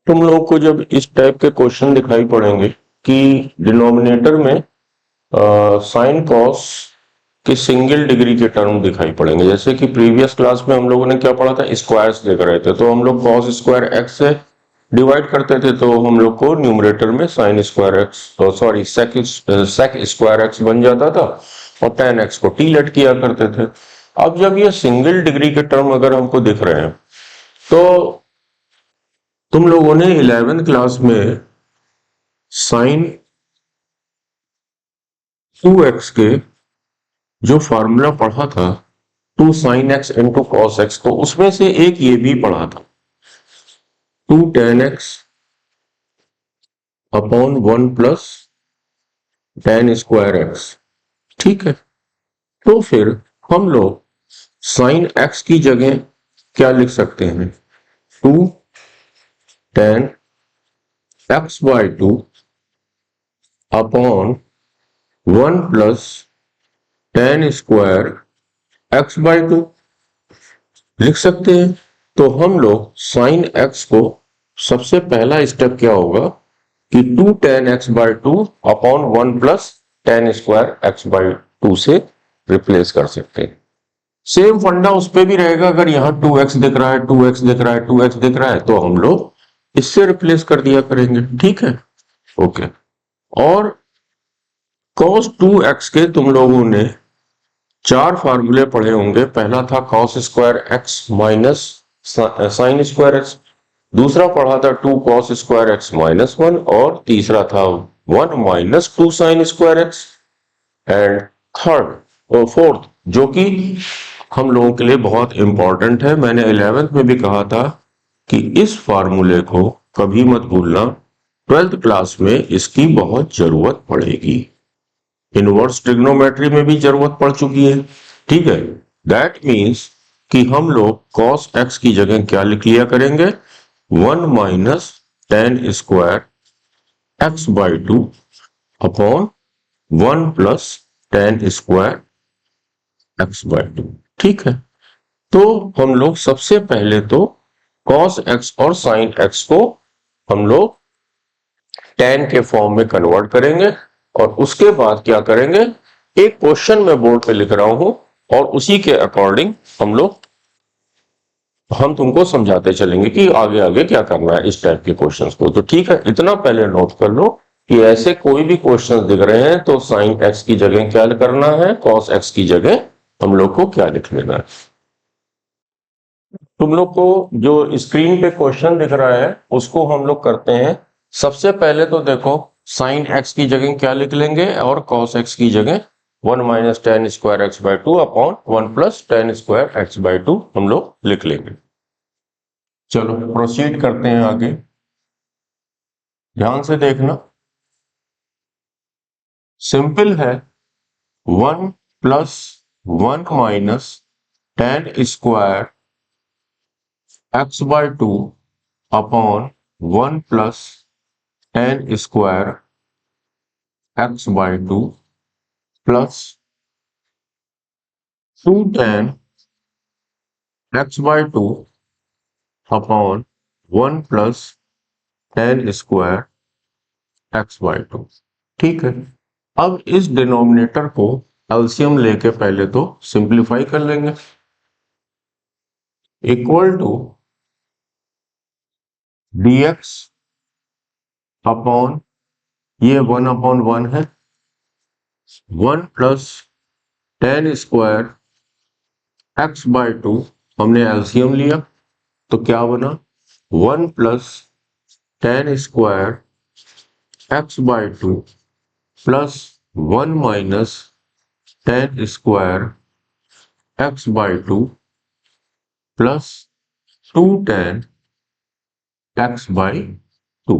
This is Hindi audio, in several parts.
तुम लोगों को जब इस टाइप के क्वेश्चन दिखाई पड़ेंगे कि डिनोमिनेटर में साइन कॉस के सिंगल डिग्री के टर्म दिखाई पड़ेंगे, जैसे कि प्रीवियस क्लास में हम लोगों ने क्या पढ़ा था, स्क्वायर्स देख रहे थे, तो हम लोग कॉस स्क्वायर एक्स से डिवाइड करते थे, तो हम लोग को न्यूमरेटर में sine square X sorry sec square X बन जाता था और टेन एक्स को टी लेट किया करते थे। अब जब ये सिंगल डिग्री के टर्म अगर हमको दिख रहे हैं, तो तुम लोगों ने 11th क्लास में साइन 2x के जो फॉर्मूला पढ़ा था, 2 sine x into cos x को, उसमें से एक ये भी पढ़ा था, 2 tan x upon 1 plus tan square x. ठीक है, तो फिर हम लोग साइन x की जगह क्या लिख सकते हैं, 2 tan x by 2 upon 1 plus tan square x by 2 लिख सकते हैं। तो हम लोग साइन x को सबसे पहला स्टेप क्या होगा कि 2 tan x by 2 upon 1 plus tan square x by 2 से रिप्लेस कर सकते हैं। सेम फंडा उस पे भी रहेगा, अगर यहाँ 2x दिख रहा है, 2x दिख रहा है, 2x दिख रहा है, तो हम लोग इससे रिप्लेस कर दिया करेंगे। ठीक है, ओके। और cos 2x के तुम लोगों ने 4 फार्मूले पढ़े होंगे। पहला था cos square X minus sign square x, दूसरा पढ़ा था 2 cos स्क्वायर एक्स माइनस 1, और तीसरा था 1 minus 2 sign square x, and third और फोर्थ जो कि हम लोगों के लिए बहुत इंपॉर्टेंट है, मैंने 11th में भी कहा था कि इस फार्मूले को कभी मत भूलना, 12th क्लास में इसकी बहुत जरूरत पड़ेगी। इनवर्स ट्रिग्नोमेट्री में भी जरूरत पड़ चुकी है। ठीक है, दैट मीन्स कि हम लोग cos x की जगह क्या लिख लिया करेंगे, 1 minus tan square x by 2 upon 1 plus tan square x by 2। ठीक है, तो हम लोग सबसे पहले तो cos x और sin x को हम लोग tan के फॉर्म में कन्वर्ट करेंगे, और उसके बाद क्या करेंगे, एक क्वेश्चन मैं बोर्ड पे लिख रहा हूं और उसी के अकॉर्डिंग हम तुमको समझाते चलेंगे कि आगे आगे क्या करना है इस टाइप के क्वेश्चंस को। तो ठीक है, इतना पहले नोट कर लो कि ऐसे कोई भी क्वेश्चंस दिख रहे हैं तो साइन एक्स की जगह क्या करना है, कॉस एक्स की जगह हम लोग को क्या लिख लेना है। तुम लोग को जो स्क्रीन पे क्वेश्चन दिख रहा है उसको हम लोग करते हैं। सबसे पहले तो देखो, साइन एक्स की जगह क्या लिख लेंगे और कॉस एक्स की जगह 1 minus tan square X by 2 upon 1 plus tan square X by 2 हम लोग लिख लेंगे। चलो प्रोसीड करते हैं आगे, ध्यान से देखना। सिंपल है, 1 plus 1 minus tan square X by 2 upon 1 plus tan square X by 2 plus 2 tan X by 2 upon 1 plus tan square X by 2। ठीक है, अब इस डिनोमिनेटर को एलसीएम लेके पहले तो सिंप्लीफाई कर लेंगे, इक्वल टू dx अपॉन ये 1 अपॉन 1 है, 1 plus tan square X by 2, हमने एलसीएम लिया तो क्या बना, 1 plus tan square X by 2 plus 1 minus tan square X by 2 plus 2 tan X by 2।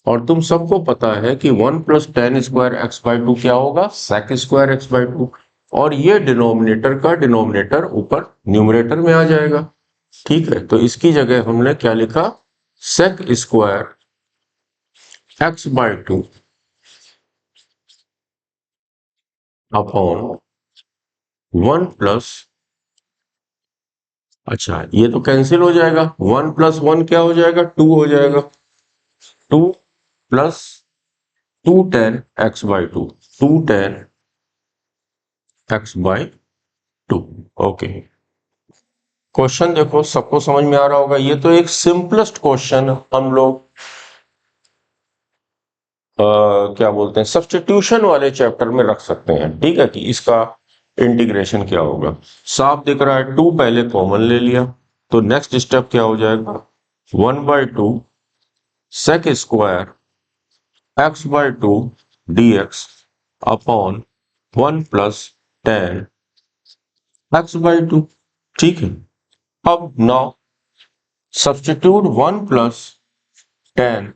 और तुम सबको पता है कि 1 plus tan square X by 2 क्या होगा, sec स्क्वायर एक्स बाय 2, और ये डिनोमिनेटर का डिनोमिनेटर ऊपर न्यूमरेटर में आ जाएगा। ठीक है, तो इसकी जगह हमने क्या लिखा, sec square X by 2 upon 1 plus, अच्छा ये तो कैंसिल हो जाएगा, 1 प्लस 1 क्या हो जाएगा, 2 हो जाएगा, 2 plus 2 tan x by 2, 2 tan x by 2। Okay, question देखो, सबको समझ में आ रहा होगा। ये तो एक सिंपलेस्ट क्वेश्चन हम लोग क्या बोलते हैं, सब्स्टिट्यूशन वाले चैप्टर में रख सकते हैं। ठीक है, कि इसका इंटीग्रेशन क्या होगा। साफ दिख रहा है, 2 पहले कॉमन ले लिया, तो नेक्स्ट स्टेप क्या हो जाएगा, 1/2 sec square x by 2 dx upon 1 plus tan x by 2। ठीक है, अब now substitute 1 plus tan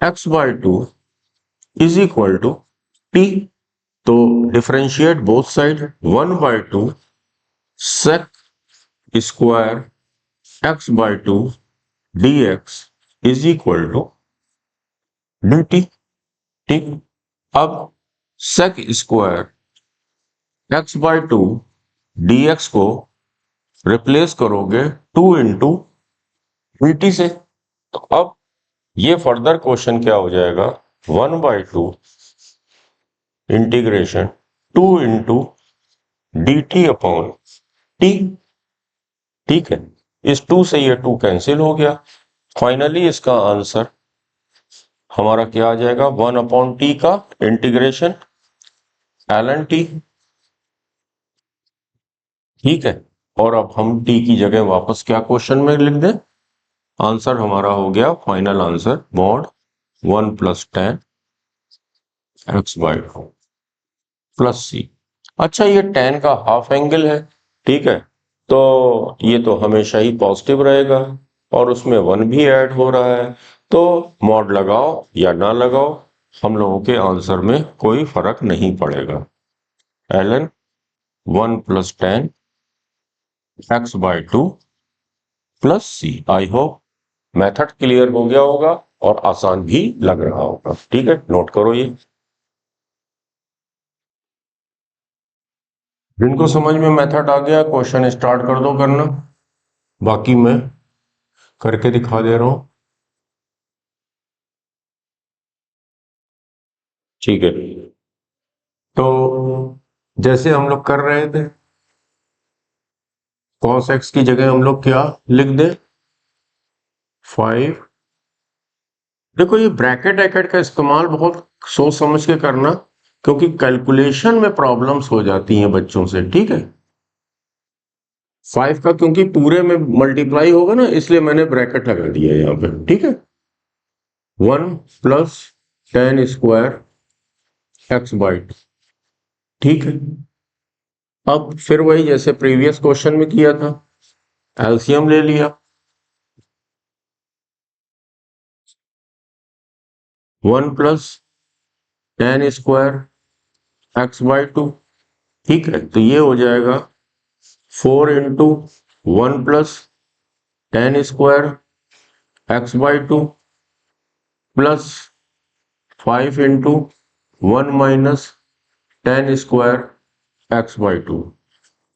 x by 2 is equal to t। तो differentiate both side, 1/2 sec square x by 2 dx is equal to dt। ठीक, अब sec square x by 2 dx को रिप्लेस करोगे 2 इंटू dt से। तो अब ये फर्दर क्वेश्चन क्या हो जाएगा, 1/2 integration 2 into dt upon t। ठीक है, इस 2 से ये 2 कैंसिल हो गया। फाइनली इसका आंसर हमारा क्या आ जाएगा, 1/t का इंटीग्रेशन ln t। ठीक है, और अब हम t की जगह वापस क्या क्वेश्चन में लिख दें, आंसर हमारा हो गया, final answer mod 1 plus tan x by 2 plus c। अच्छा, ये tan का हाफ एंगल है। ठीक है, तो ये तो हमेशा ही पॉजिटिव रहेगा और उसमें 1 भी ऐड हो रहा है, तो मॉड लगाओ या ना लगाओ, हम लोगों के आंसर में कोई फर्क नहीं पड़ेगा। ln 1 plus tan x by 2 plus c। I hope method clear हो गया होगा और आसान भी लग रहा होगा। ठीक है, नोट करो ये। जिनको समझ में मेथड आ गया, क्वेश्चन स्टार्ट कर दो करना, बाकी मैं करके दिखा दे रहा हूं। ठीक है, तो जैसे हम लोग कर रहे थे, cos x की जगह हम लोग क्या लिख दे, 5। देखो, ये ब्रैकेट ऐकेट का इस्तेमाल बहुत सोच समझ के करना, क्योंकि कैलकुलेशन में प्रॉब्लम्स हो जाती हैं बच्चों से। ठीक है, 5 का क्योंकि पूरे में मल्टीप्लाई होगा ना, इसलिए मैंने ब्रैकेट लगा दिया यहाँ पे। ठीक है, 1 plus tan square x by 2। ठीक है, अब फिर वही जैसे प्रीवियस क्वेश्चन में किया था, एलसीएम ले लिया, 1 plus tan square x by 2। ठीक है, तो ये हो जाएगा 4 into 1 plus tan square x by 2 plus 5 into 1 minus tan square x by 2।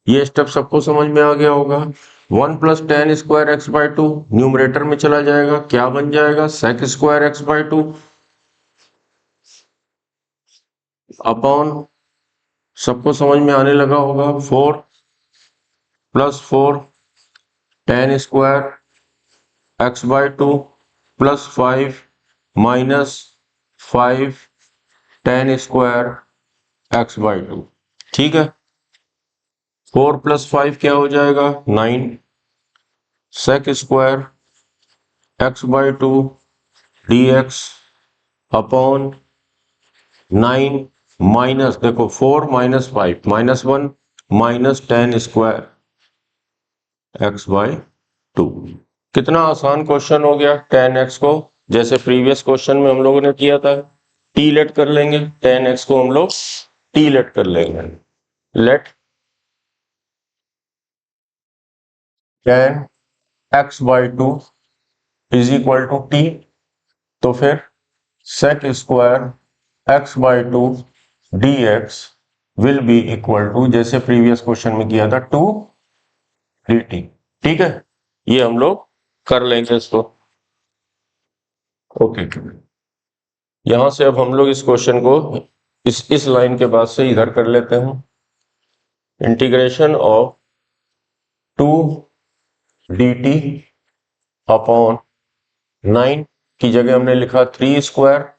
ये स्टेप सबको समझ में आ गया होगा। 1 plus tan square x by 2 numerator में चला जाएगा, क्या बन जाएगा, sec square x by 2 upon, सबको समझ में आने लगा होगा, 4 plus 4 tan square x by 2 plus 5 minus 5 tan square x by 2। ठीक है, 4 प्लस 5 क्या हो जाएगा, 9 sec square x by 2 dx upon 9 minus, देखो 4 minus 5 minus 1 minus tan square x by 2। कितना आसान क्वेश्चन हो गया। tan x को जैसे प्रीवियस क्वेश्चन में हम लोगों ने किया था, t लेट कर लेंगे, tan x को हम लोग t लेट कर लेंगे, let tan x by 2 is equal to t। तो फिर sec square x by 2 dx will be equal to, जैसे प्रीवियस क्वेश्चन में किया था, 2 dt। ठीक है, ये हम लोग कर लेंगे इसको। ओके, यहां से अब हम लोग इस क्वेश्चन को इस लाइन के बाद से इधर कर लेते हैं। इंटीग्रेशन ऑफ 2 dt अपॉन 9 की जगह हमने लिखा 3 स्क्वायर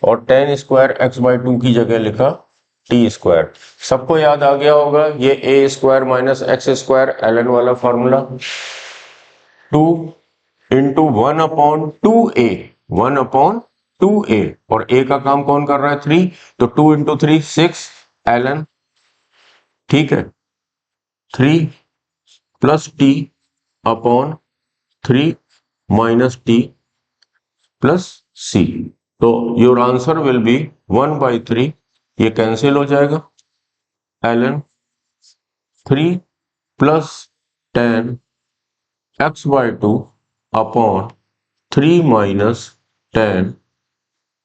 और 10 स्क्वायर एक्स बाई 2 की जगह लिखा टी स्क्वायर। सबको याद आ गया होगा ये A square minus X square L N वाला फॉर्मूला। 2 इंटू 1/2a, 1/2a, और a का काम कौन कर रहा है 3, तो 2 इंटू 3 6 ln, ठीक है, 3 plus T upon 3 minus T plus C. तो योर आंसर विल बी 1/3, ये कैंसिल हो जाएगा, ln 3 plus 10 X by 2 upon 3 minus 10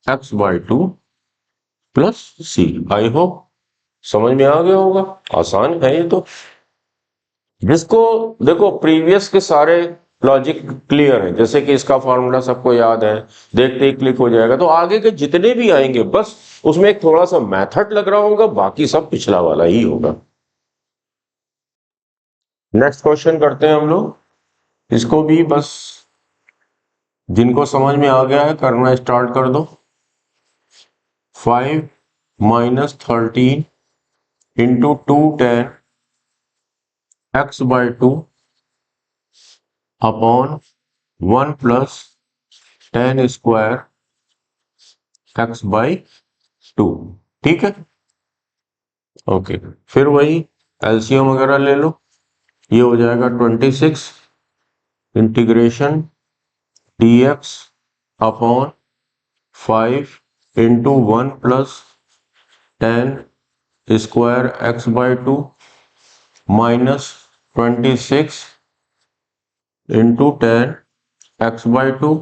X by 2 plus C. I hope समझ में आ गया होगा, आसान है ये तो। जिसको देखो प्रीवियस के सारे लॉजिक क्लियर है, जैसे कि इसका फॉर्मूला सबको याद है, देखते ही क्लिक हो जाएगा, तो आगे के जितने भी आएंगे बस उसमें एक थोड़ा सा मेथड लग रहा होगा, बाकी सब पिछला वाला ही होगा। नेक्स्ट क्वेश्चन करते हैं हम लोग, इसको भी बस जिनको समझ में आ गया है करना स्टार्ट कर दो। 5 minus 13 into 2 10 X by 2 upon 1 plus 10 square X by 2, ठीक है। ओके, फिर वही एलसीएम वगैरह ले लो, ये हो जाएगा 26 integration dx upon 5 into 1 plus 10 square X by 2 minus 26 into 10 X by 2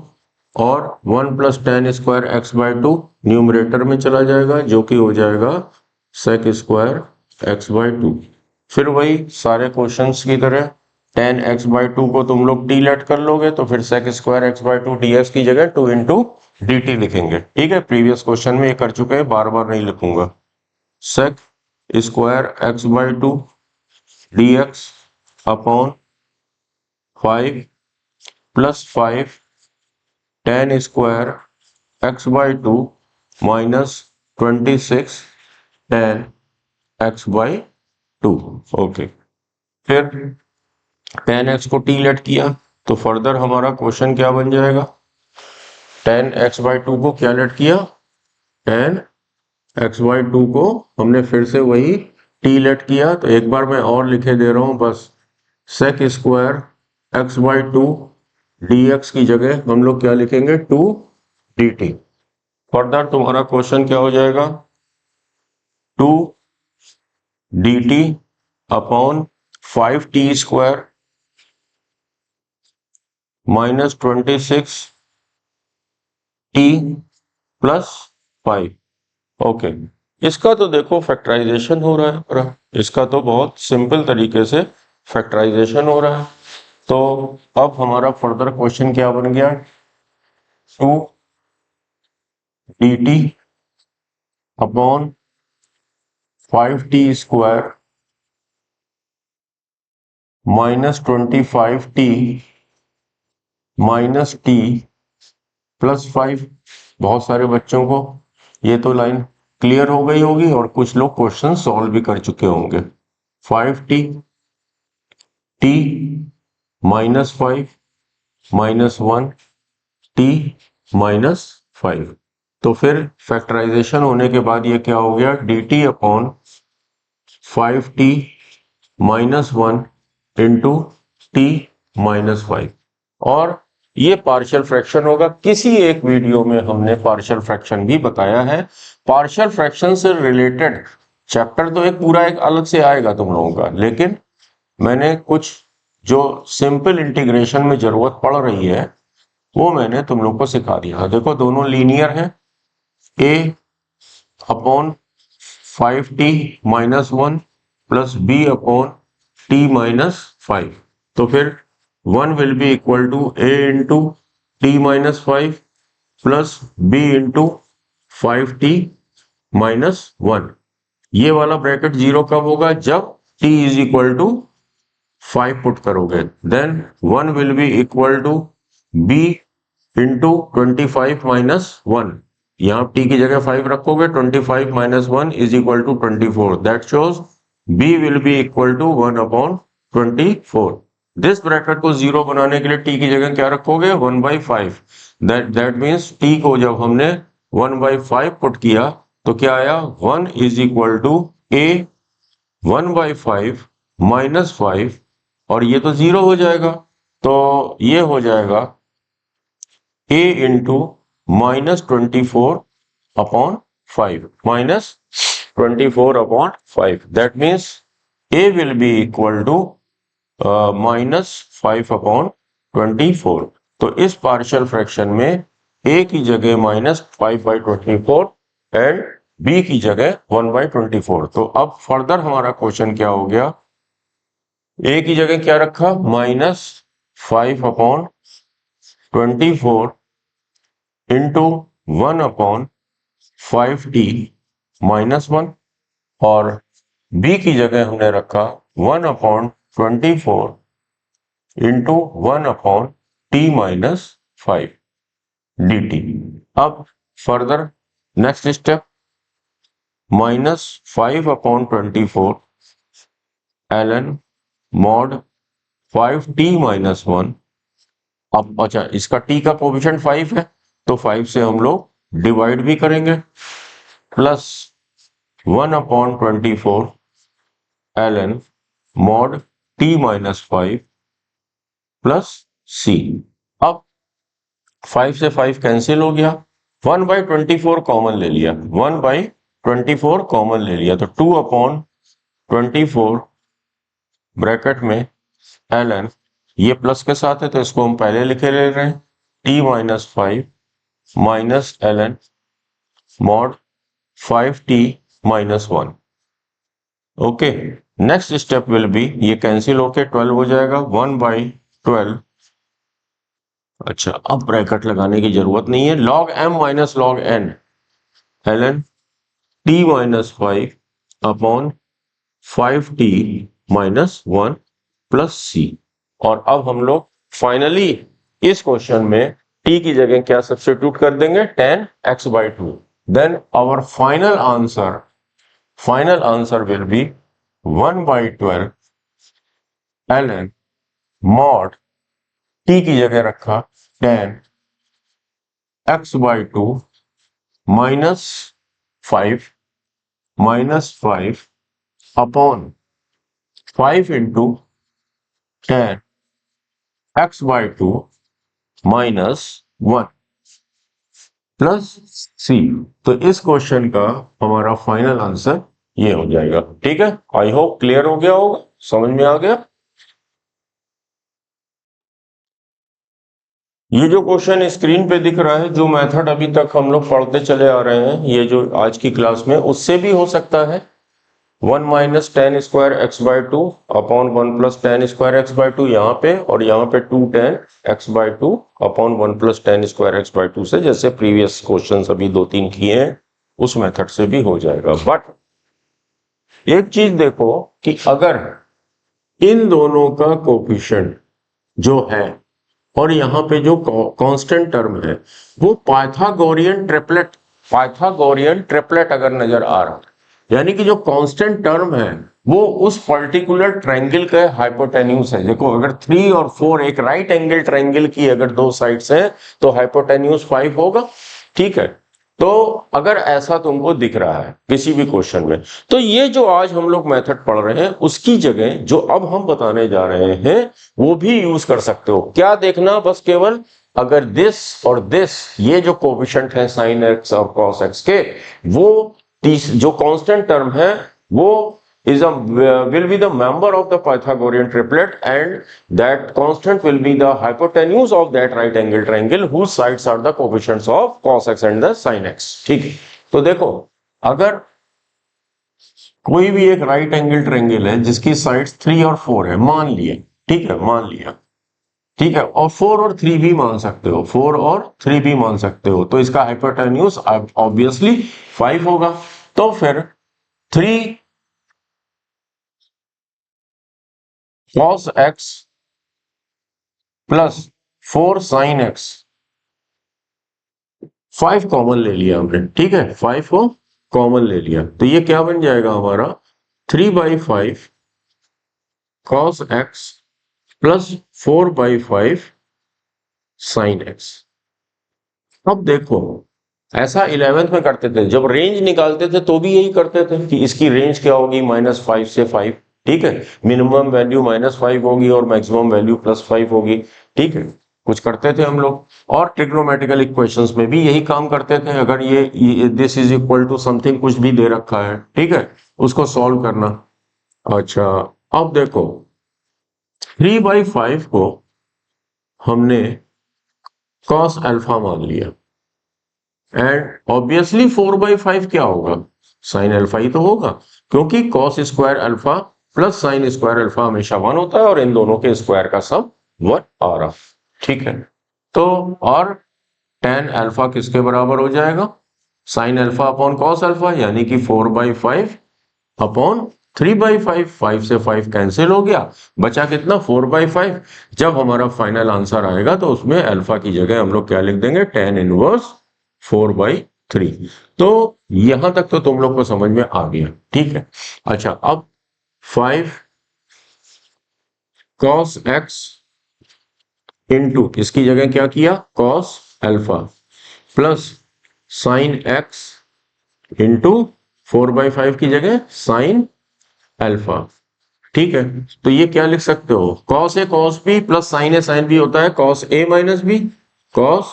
और 1 plus 10 square X by 2 numerator में चला जाएगा, जो कि हो जाएगा सेक स्क्वायर एक्स बाई 2। फिर वही सारे क्वेश्चंस की तरह 10 एक्स बाई 2 को तुम लोग डी लेट कर लोगे, तो फिर sec square X by 2 D X की जगह 2 इंटू डी टी लिखेंगे, ठीक है। प्रीवियस क्वेश्चन में ये कर चुके हैं, बार बार नहीं लिखूंगा। Sec square X by 2 D X upon 5 plus 5 10 square X by 2 minus 26 10 X by 2। Okay, फिर 10x को टी लेट किया, तो फर्दर हमारा क्वेश्चन क्या बन जाएगा, 10x बाई 2 को क्या लेट किया, 10x बाई 2 को हमने फिर से वही टी लेट किया। तो एक बार मैं और लिखे दे रहा हूं, बस sec square X by 2 dx की जगह हम लोग क्या लिखेंगे 2 dt। फर्दर तुम्हारा क्वेश्चन क्या हो जाएगा, 2 dt upon 5t square minus 26 T plus 5। Okay, इसका तो देखो फैक्टराइजेशन हो रहा है पूरा, इसका तो बहुत सिंपल तरीके से फैक्टराइजेशन हो रहा है। तो अब हमारा फर्दर क्वेश्चन क्या बन गया, 2 dt upon 5t square minus 25t minus T plus 5। बहुत सारे बच्चों को ये तो लाइन क्लियर हो गई होगी और कुछ लोग क्वेश्चन सॉल्व भी कर चुके होंगे। 5t t minus 5 minus 1 t minus 5। तो फिर फैक्टराइजेशन होने के बाद ये क्या हो गया, dt upon 5t minus 1 into T minus 5। और ये पार्शियल फ्रैक्शन होगा। किसी एक वीडियो में हमने पार्शियल फ्रैक्शन भी बताया है। पार्शियल फ्रैक्शन से रिलेटेड चैप्टर तो एक पूरा एक अलग से आएगा तुम लोगों का, लेकिन मैंने कुछ जो सिंपल इंटीग्रेशन में जरूरत पड़ रही है वो मैंने तुम लोग को सिखा दिया। देखो दोनों लीनियर हैं, a upon 5t minus 1 plus b upon t minus 5। तो फिर 1 will be equal to a into T minus 5 plus B into 5t minus 1। ये वाला ब्रैकेट जीरो कब होगा? जब t is equal to 5 put करोगे। Then 1 will be equal to b into 25 minus 1। यहाँ t की जगह 5 रखोगे, 25 minus 1 is equal to 24। That shows b will be equal to 1 upon 24। This bracket को जीरो बनाने के लिए t की जगह क्या रखोगे? 1/5। दैट मीन्स t को जब हमने 1/5 पुट किया तो क्या आया? 1 is equal to a 1/5 minus 5, और ये तो जीरो हो जाएगा, तो ये हो जाएगा a into -24 upon 5 -24/5। That means a will be equal to -5/24। तो इस पार्शियल फ्रैक्शन में a की जगह -5/24 एंड b की जगह 1/24। तो अब फर्दर हमारा क्वेश्चन क्या हो गया? a की जगह क्या रखा? -5/24 इंटू 1/5t माइनस 1, और b की जगह हमने रखा 1/24 इंटू 1/t माइनस 5 dt। अब further next step, -5/24 ln mod 5t minus 1। अब अच्छा, इसका t का कोफिशिएंट 5 है, तो 5 से हम लोग डिवाइड भी करेंगे, plus 1/24 ln mod t minus 5 plus c। अब 5 से 5 कैंसिल हो गया, 1/24 कॉमन ले लिया, 1/24 कॉमन ले लिया, तो 2/24 ब्रैकेट में ln, ये प्लस के साथ है तो इसको हम पहले लिखे ले रहे हैं, t minus 5 minus ln mod 5t minus 1। Okay, next step will be, ये कैंसिल होके 12 हो जाएगा, 1/12। अच्छा, अब ब्रैकेट लगाने की जरूरत नहीं है, log m minus log n ln t minus 5 upon 5t minus 1 plus c। और अब हम लोग फाइनली इस क्वेश्चन में t की जगह क्या सब्स्टिट्यूट कर देंगे? tan x/2। Then our final answer will be 1/12 ln mod t की जगह रखा tan x/2 minus 5 upon 5 into tan x/2 minus 1 plus c। तो इस क्वेश्चन का हमारा फाइनल आंसर ये हो जाएगा। ठीक है, आई होप क्लियर हो गया होगा, समझ में आ गया। ये जो क्वेश्चन स्क्रीन पे दिख रहा है, जो मेथड अभी तक हम लोग पढ़ते चले आ रहे हैं, ये जो आज की क्लास में, उससे भी हो सकता है। 1 minus tan square x/2 upon 1 plus tan square x/2 यहाँ पे, और यहाँ पे 2 tan x/2 upon 1 plus tan square x/2 से, जैसे प्रीवियस क्वेश्चन अभी 2-3 किए हैं, उस मेथड से भी हो जाएगा। बट एक चीज देखो कि अगर इन दोनों का कोफिशिएंट जो है और यहाँ पे जो कांस्टेंट टर्म है, वो पाइथागोरियन ट्रिपलेट अगर नजर आ रहा है, यानी कि जो कांस्टेंट टर्म है वो उस पर्टिकुलर ट्रायंगल का हाइपोटेन्यूज है। देखो, अगर 3 और 4 एक राइट एंगल ट्रायंगल की अगर दो साइड्स हैं तो हाइपोटेन्यूज 5 होगा। ठीक है, तो अगर ऐसा तुमको दिख रहा है किसी भी क्वेश्चन में, तो ये जो आज हम लोग मेथड पढ़ रहे हैं उसकी जगह जो अब हम बताने जा रहे हैं वो भी यूज कर सकते हो। क्या देखना, बस केवल अगर दिस और दिस, ये जो कोफिशिएंट है साइन एक्स और कॉस एक्स के, वो जो कांस्टेंट टर्म है वो will be the member of the Pythagorean triplet, and that constant will be the hypotenuse of that right angle triangle whose sides are the coefficients of cos x and the sin x। ठीक है, तो देखो, अगर कोई भी एक राइट एंगल ट्रायंगल है जिसकी साइड्स 3 और 4 है, मान लिया, ठीक है, मान लिया, ठीक है, और 4 और 3 भी मान सकते हो, 4 और 3 भी मान सकते हो, तो इसका हाइपोटेन्यूज ऑब्वियसली 5 होगा। तो फिर 3 cos x plus 4 sin x, 5 common ले लिया हमने, ठीक है, 5 को कॉमन ले लिया, तो ये क्या बन जाएगा हमारा 3/5 cos x plus 4/5 sin x। अब देखो, ऐसा 11th में करते थे, जब रेंज निकालते थे तो भी यही करते थे कि इसकी रेंज क्या होगी -5 से 5, ठीक है, मिनिमम वैल्यू -5 होगी और मैक्सिमम वैल्यू +5 होगी, ठीक है, कुछ करते थे हम लोग। और ट्रिग्नोमेट्रिकल इक्वेशंस में भी यही काम करते थे, अगर ये this is equal to something कुछ भी दे रखा है, ठीक है, उसको सॉल्व करना। अच्छा, अब देखो 3/5 को हमने cos अल्फा मान लिया, एंड ऑब्वियसली 4/5 क्या होगा, साइन अल्फा ही तो होगा, क्योंकि cos square alpha plus sine square alpha हमेशा 1 होता है और इन दोनों के स्क्वायर का सम 1 आ रहा, ठीक है। तो और tan अल्फा किसके बराबर हो जाएगा, sine alpha upon cos alpha, यानी कि 4/5 अपॉन 3/5, 5 से 5 कैंसिल हो गया, बचा कितना 4/5। जब हमारा फाइनल आंसर आएगा तो उसमें अल्फा की जगह हम लोग क्या लिख देंगे, tan इनवर्स 4/3। तो यहां तक तो तुम लोग को समझ में आ गया, ठीक है। अच्छा, अब 5 cos x इंटू इसकी जगह क्या किया cos alpha plus sign x into 4/5 की जगह साइन अल्फा, ठीक है। तो ये क्या लिख सकते हो, cos ए cos b प्लस साइन ए साइन b होता है cos a minus b, cos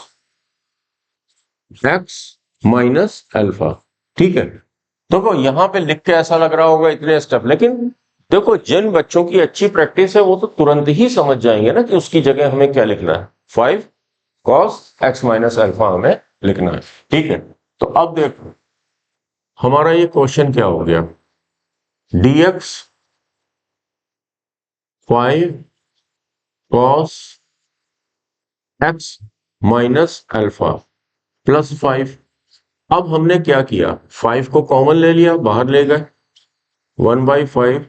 x minus alpha, ठीक है। देखो यहां पे लिख के ऐसा लग रहा होगा इतने स्टेप, लेकिन देखो जिन बच्चों की अच्छी प्रैक्टिस है वो तो तुरंत ही समझ जाएंगे ना कि उसकी जगह हमें क्या लिखना है, 5 cos x माइनस अल्फा हमें लिखना है, ठीक है। तो अब देखो हमारा ये क्वेश्चन क्या हो गया, dx 5 cos x minus alpha plus 5। अब हमने क्या किया, 5 को कॉमन ले लिया, बाहर ले गए, 1/5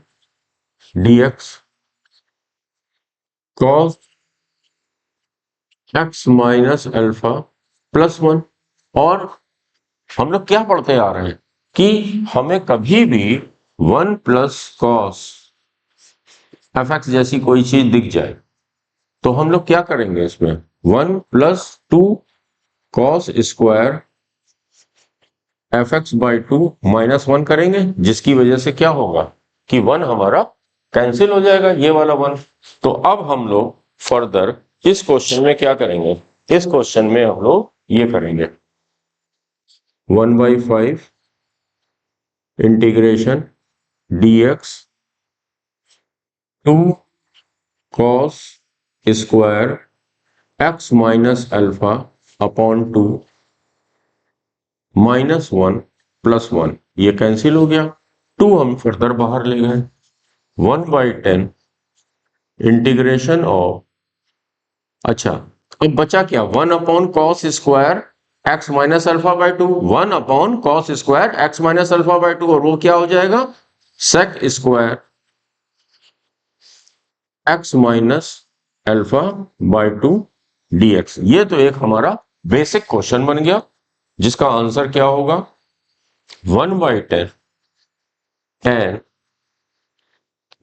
dx cos x minus alpha plus 1। और हम लोग क्या पढ़ते आ रहे हैं कि हमें कभी भी 1 प्लस कॉस एफ एक्स जैसी कोई चीज दिख जाए तो हम लोग क्या करेंगे, इसमें 1 plus 2 cos square F x by 2 -1 करेंगे, जिसकी वजह से क्या होगा कि 1 हमारा कैंसिल हो जाएगा, ये वाला 1। तो अब हम लोग फर्दर इस क्वेश्चन में क्या करेंगे, इस क्वेश्चन में हम लोग ये करेंगे 1/5 integration dx 2 cos square x minus alpha upon 2 -1 plus 1, ये कैंसिल हो गया, 2 हम फर्दर बाहर ले गए, 1/10 इंटीग्रेशन ऑफ, अच्छा अब बचा क्या, 1 upon cos square X minus alpha by 2, 1 upon cos square X minus alpha by 2, और वो क्या हो जाएगा sec square X minus alpha by 2 dx। ये तो एक हमारा बेसिक क्वेश्चन बन गया जिसका आंसर क्या होगा 1/10 एंड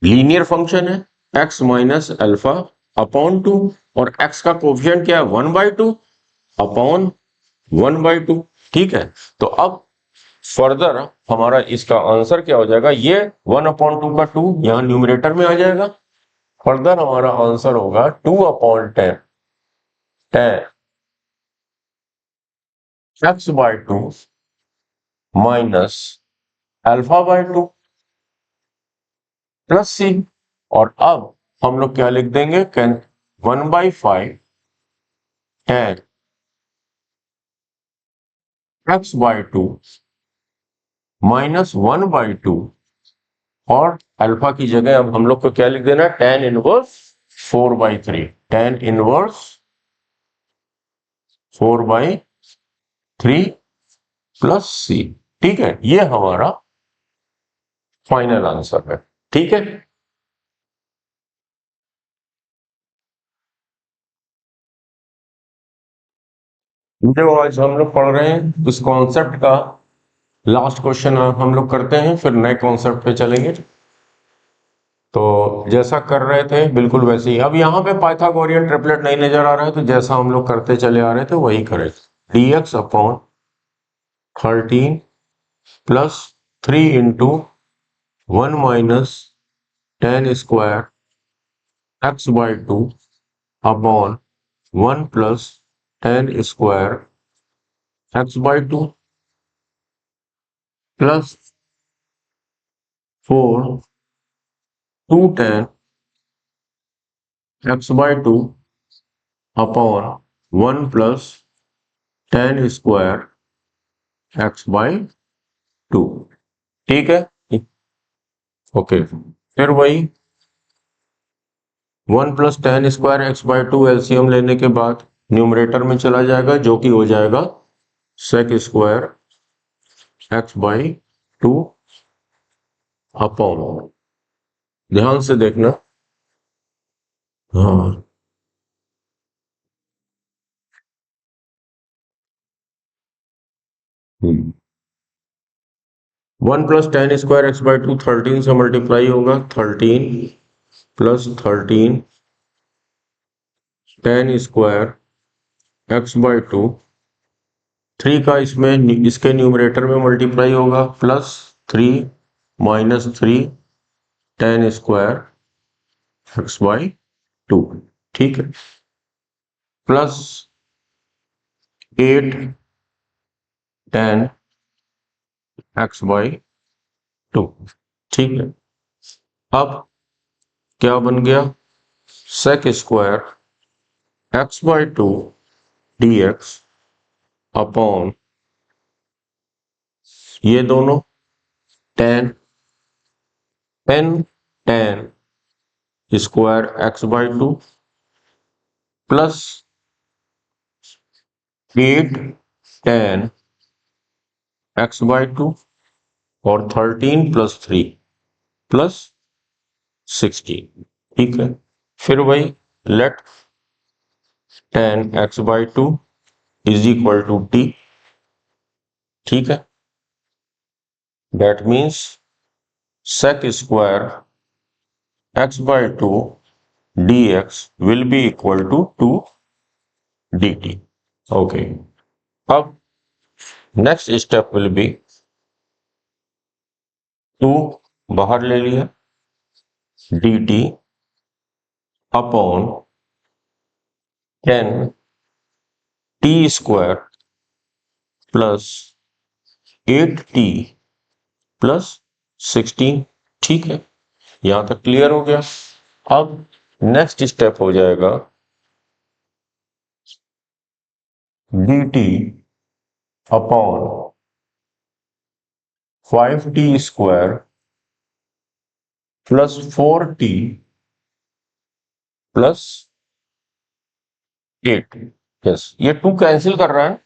लीनियर फंक्शन है x माइनस अल्फा अपॉन 2, और x का कोफिशिएंट क्या है 1/2 अपॉन 1/2, ठीक है। तो अब फर्दर हमारा इसका आंसर क्या हो जाएगा, ये 1/2 का 2 यहां न्यूमरेटर में आ जाएगा, फर्दर हमारा आंसर होगा 2/10 x/2 minus alpha by 2 plus C. और अब हम लोग क्या लिख देंगे, 1/5 tan x/2 -1/2, और अल्फा की जगह अब हम लोग को क्या लिख देना है tan inverse 4/3, tan inverse 4/3 plus C. ठीक है, ये हमारा फाइनल आंसर है। ठीक है, जो आज हम लोग पढ़ रहे हैं इस कॉन्सेप्ट का लास्ट क्वेश्चन हम लोग करते हैं, फिर नए कॉन्सेप्ट पे चलेंगे। तो जैसा कर रहे थे बिल्कुल वैसे ही, अब यहाँ पे पाइथागोरियन ट्रिपलेट नहीं नजर आ रहा है, तो जैसा हम लोग करते चले आ रहे थे वही करें। dx upon 13 plus 3 into 1 minus ten square x/2 upon 1 plus ten square x/2 plus 4 2 tan x/2 upon 1 plus ten square x/2। ठीक है, ओके। फिर वही 1 plus ten square x/2 LCM लेने के बाद न्यूमरेटर में चला जाएगा, जो कि हो जाएगा सेक स्क्वायर x/2 अपॉन, ध्यान से देखना, हाँ 1 प्लस टेन स्क्वायर x/2 13 से मल्टीप्लाई होगा, 13 प्लस 13 टेन स्क्वायर x/2, 3 का इसमें इसके न्यूमरेटर में मल्टीप्लाई होगा, plus 3 minus 3 ten square x/2। ठीक है, प्लस 8 टेन x/2। ठीक है, अब क्या बन गया, sec square x/2 dx upon ये दोनों ten ten square x/2 plus 8 ten x/2 और 13 प्लस 3 प्लस 16। ठीक है, फिर वही let tan x/2 is equal to t। ठीक है, that means sec square x/2 dx will be equal to 2 dt। okay, अब next step will be 2 बाहर ले लिया dt upon 10 t square plus 8t plus 16। ठीक है, यहां तक क्लियर हो गया। अब नेक्स्ट स्टेप हो जाएगा dt upon 5t square plus 4t plus 8। Yes, ये 2 कैंसिल कर रहा है,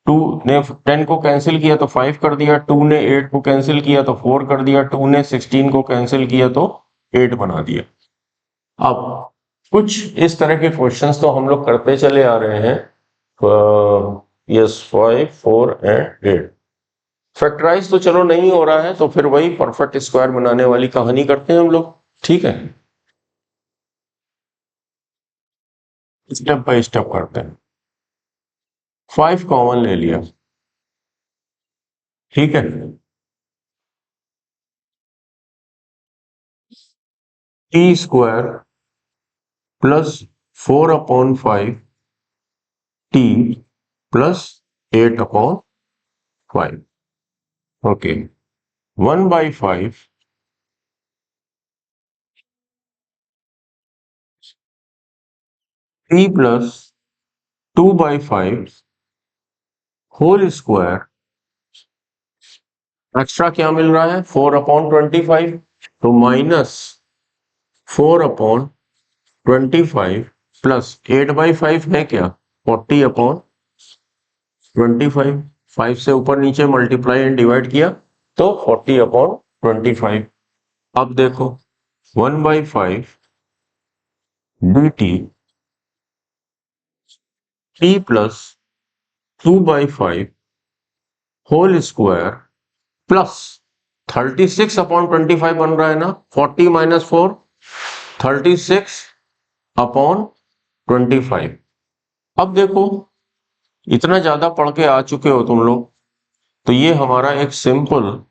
2 ने 10 को कैंसिल किया तो 5 कर दिया, 2 ने 8 को कैंसिल किया तो 4 कर दिया, 2 ने 16 को कैंसिल किया तो 8 बना दिया। अब कुछ इस तरह के क्वेश्चंस तो हम लोग करते चले आ रहे हैं। यस, 5 4 एंड 8 फैक्टराइज तो चलो नहीं हो रहा है, तो फिर वही परफेक्ट स्क्वायर बनाने वाली कहानी करते हैं हम लोग। ठीक है, स्टेप बाय स्टेप करते हैं। 5 कॉमन ले लिया, ठीक है, T square plus 4/5 T plus 8/5। Okay, 1/5 T plus 2/5 whole square, extra क्या मिल रहा है 4/25, तो -4/25 25 प्लस 8/5 है क्या, 40/25, 5 से ऊपर नीचे मल्टीप्लाई एंड डिवाइड किया तो 40/25। अब देखो 1/5 dt t plus 2/5 whole square plus 36/25 बन रहा है ना, 40 - 4 36/25। अब देखो इतना ज्यादा पढ़ के आ चुके हो तुम लोग, तो ये हमारा एक simple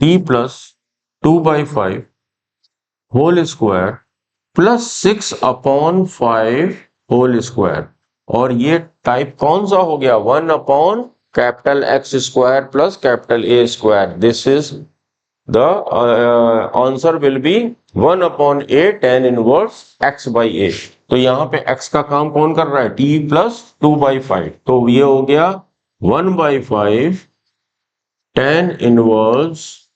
t plus 2/5 whole square plus 6/5 whole square, और ये टाइप कौन सा हो गया, 1/X² plus A²। This is the answer will be 1/A tan inverse x/a। तो यहाँ पे x का काम कौन कर रहा है, t प्लस 2/5, तो ये हो गया 1/5 tan इनवर्स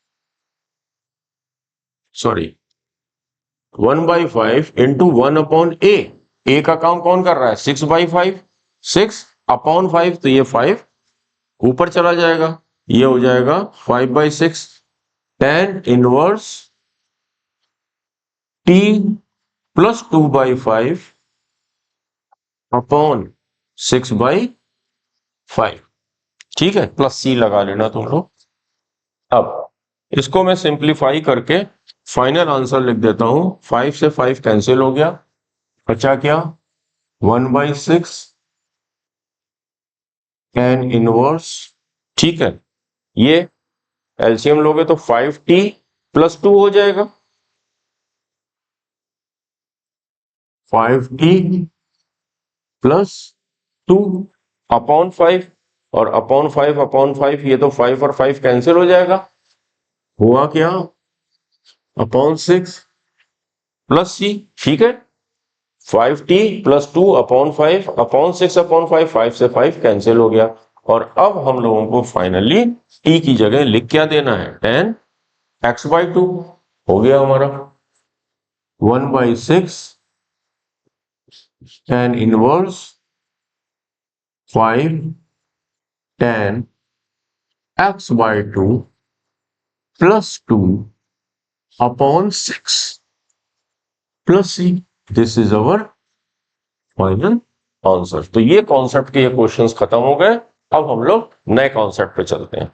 1/5 इंटू 1/A। ए का काम कौन कर रहा है, 6/5, 6/5, तो ये 5 ऊपर चला जाएगा, ये हो जाएगा 5/6 tan inverse t plus 2/5 upon 6/5। ठीक है, प्लस c लगा लेना तुम लोग। अब इसको मैं सिंप्लीफाई करके फाइनल आंसर लिख देता हूं। 5 से 5 कैंसिल हो गया, बचा क्या, 1/6 tan इनवर्स। ठीक है, ये एलसीएम लोगे तो 5t प्लस 2 हो जाएगा, 5t प्लस 2 अपॉन 5, और अपॉन 5 ये तो 5 और 5 कैंसिल हो जाएगा, हुआ क्या, अपॉन 6 प्लस c। ठीक है, 5t प्लस 2 अपॉन 5 अपॉन 6/5, 5 से 5 कैंसिल हो गया। और अब हम लोगों को फाइनली t की जगह लिख क्या देना है, tan x/2 हो गया हमारा 1/6 tan inverse 5 tan x/2 plus 2 upon 6 plus c। This is our final answer. तो ये कॉन्सेप्ट के ये क्वेश्चंस खत्म हो गए। अब हम लोग नए कॉन्सेप्ट पे चलते हैं।